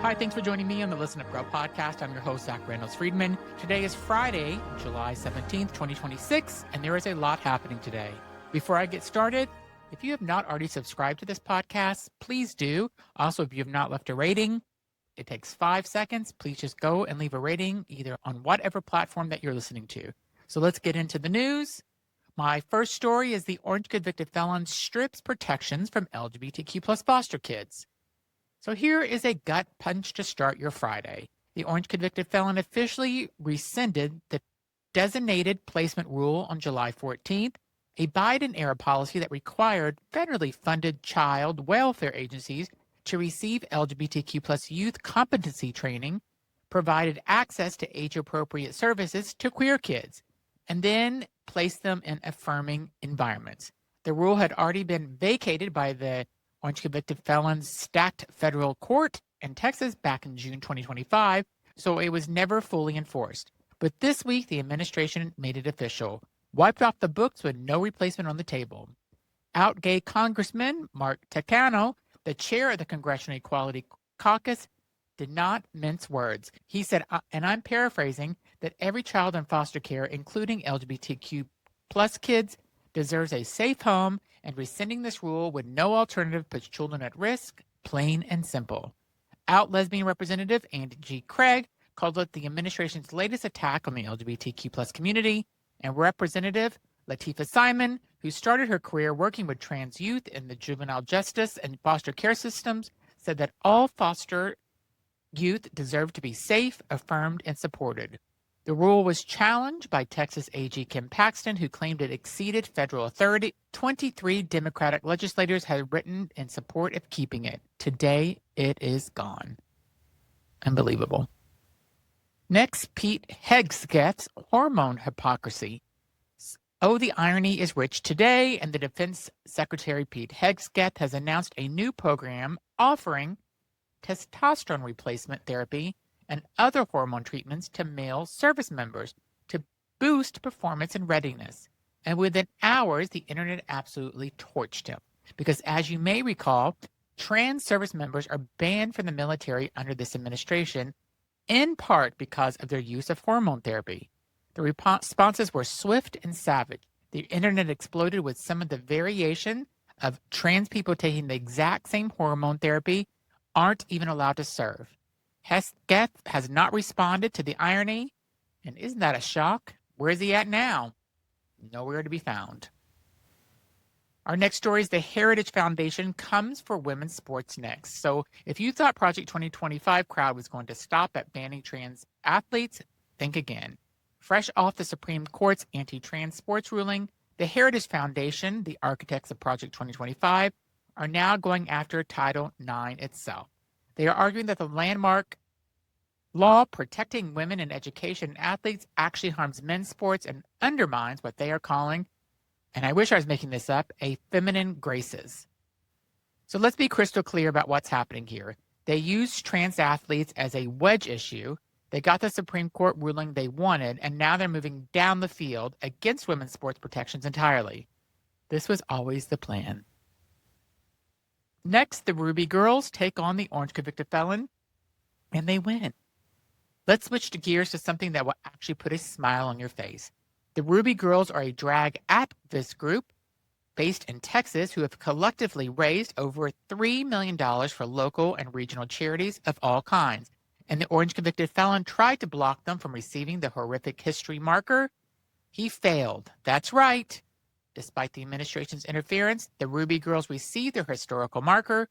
Hi, thanks for joining me on the Listen Up Girl podcast. I'm your host, Zach Randles-Friedman. Today is Friday, July 17th, 2026, and there is a lot happening today. Before I get started, if you have not already subscribed to this podcast, please do. Also, if you have not left a rating, it takes 5 seconds. Please just go and leave a rating either on whatever platform that you're listening to. So let's get into the news. My first story is the orange convicted felon strips protections from LGBTQ plus foster kids. So here is a gut punch to start your Friday. The orange convicted felon officially rescinded the designated placement rule on July 14th, a Biden-era policy that required federally funded child welfare agencies to receive LGBTQ plus youth competency training, provided access to age-appropriate services to queer kids, and then placed them in affirming environments. The rule had already been vacated by the orange convicted felon's stacked federal court in Texas back in June 2025, so it was never fully enforced. But this week, the administration made it official, wiped off the books with no replacement on the table. Out gay Congressman Mark Takano, the chair of the Congressional Equality Caucus, did not mince words. He said, and I'm paraphrasing, that every child in foster care, including LGBTQ plus kids, deserves a safe home, and rescinding this rule with no alternative puts children at risk, plain and simple. Out lesbian representative Andy G. Craig called it the administration's latest attack on the LGBTQ plus community, and Representative Latifah Simon, who started her career working with trans youth in the juvenile justice and foster care systems, said that all foster youth deserve to be safe, affirmed, and supported. The rule was challenged by Texas AG Kim Paxton, who claimed it exceeded federal authority. 23 Democratic legislators had written in support of keeping it. Today, it is gone. Unbelievable. Next, Pete Hegseth's Hormone Hypocrisy. Oh, the irony is rich today, and the Defense Secretary Pete Hegseth has announced a new program offering testosterone replacement therapy and other hormone treatments to male service members to boost performance and readiness. And within hours, the internet absolutely torched him. Because as you may recall, trans service members are banned from the military under this administration, in part because of their use of hormone therapy. The responses were swift and savage. The internet exploded with some of the variation of trans people taking the exact same hormone therapy aren't even allowed to serve. Hegseth has not responded to the irony, and isn't that a shock? Where is he at now? Nowhere to be found. Our next story is the Heritage Foundation comes for women's sports next. So if you thought Project 2025 crowd was going to stop at banning trans athletes, think again. Fresh off the Supreme Court's anti-trans sports ruling, the Heritage Foundation, the architects of Project 2025, are now going after Title IX itself. They are arguing that the landmark law protecting women in education and athletes actually harms men's sports and undermines what they are calling, and I wish I was making this up, a feminine graces. So let's be crystal clear about what's happening here. They used trans athletes as a wedge issue. They got the Supreme Court ruling they wanted, and now they're moving down the field against women's sports protections entirely. This was always the plan. Next, the Rubi Girls take on the orange convicted felon, and they win. Let's switch to gears to something that will actually put a smile on your face. The Rubi Girls are a drag activist group based in Texas who have collectively raised over $3 million for local and regional charities of all kinds. And the orange convicted felon tried to block them from receiving the horrific history marker. He failed. That's right. Despite the administration's interference, the Rubi Girls received their historical marker,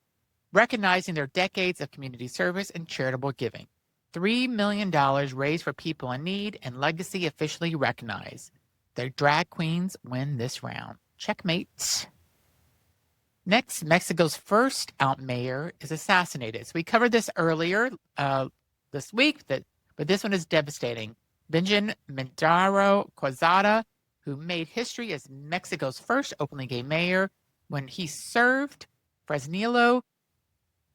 recognizing their decades of community service and charitable giving. $3 million raised for people in need and legacy officially recognized. The drag queens win this round. Checkmate. Next, Mexico's first out mayor is assassinated. So we covered this earlier this week, but this one is devastating. Benjamín Medrano Quezada, who made history as Mexico's first openly gay mayor when he served Fresnillo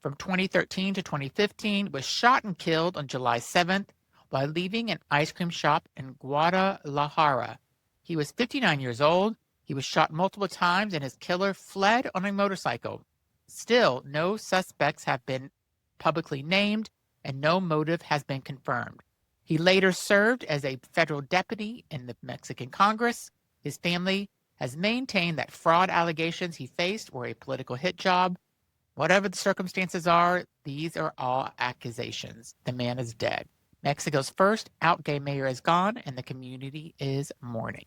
from 2013 to 2015, was shot and killed on July 7th while leaving an ice cream shop in Guadalajara. He was 59 years old. He was shot multiple times and his killer fled on a motorcycle. Still, no suspects have been publicly named, and no motive has been confirmed. He later served as a federal deputy in the Mexican Congress. His family has maintained that fraud allegations he faced were a political hit job. Whatever the circumstances are, these are all accusations. The man is dead. Mexico's first out gay mayor is gone, and the community is mourning.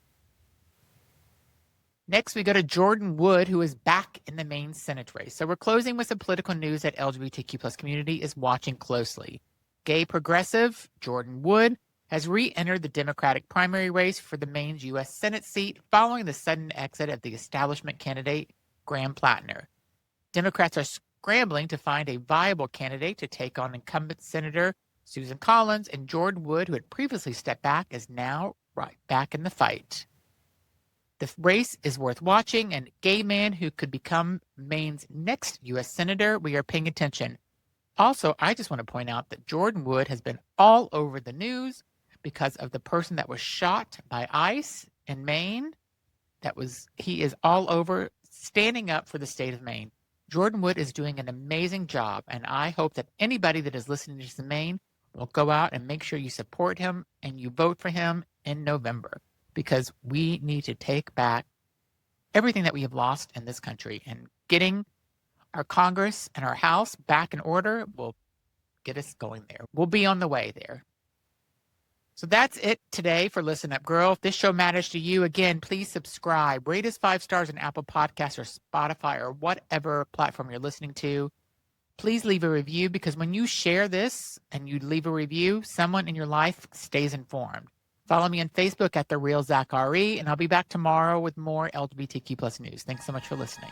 Next, we go to Jordan Wood, who is back in the Maine Senate race. So we're closing with some political news that LGBTQ plus community is watching closely. Gay progressive Jordan Wood has re-entered the Democratic primary race for the Maine's U.S. Senate seat following the sudden exit of the establishment candidate, Graham Plattner. Democrats are scrambling to find a viable candidate to take on incumbent Senator Susan Collins, and Jordan Wood, who had previously stepped back, is now right back in the fight. The race is worth watching, and gay man who could become Maine's next U.S. Senator, we are paying attention. Also, I just want to point out that Jordan Wood has been all over the news because of the person that was shot by ICE in Maine. He is all over standing up for the state of Maine. Jordan Wood is doing an amazing job, and I hope that anybody that is listening to Maine will go out and make sure you support him and you vote for him in November, because we need to take back everything that we have lost in this country, and getting our Congress and our House back in order will get us going there. We'll be on the way there. So that's it today for Listen Up Girl. If this show matters to you, again, please subscribe. Rate us 5 stars on Apple Podcasts or Spotify or whatever platform you're listening to. Please leave a review, because when you share this and you leave a review, someone in your life stays informed. Follow me on Facebook at The Real Zach RE, and I'll be back tomorrow with more LGBTQ plus news. Thanks so much for listening.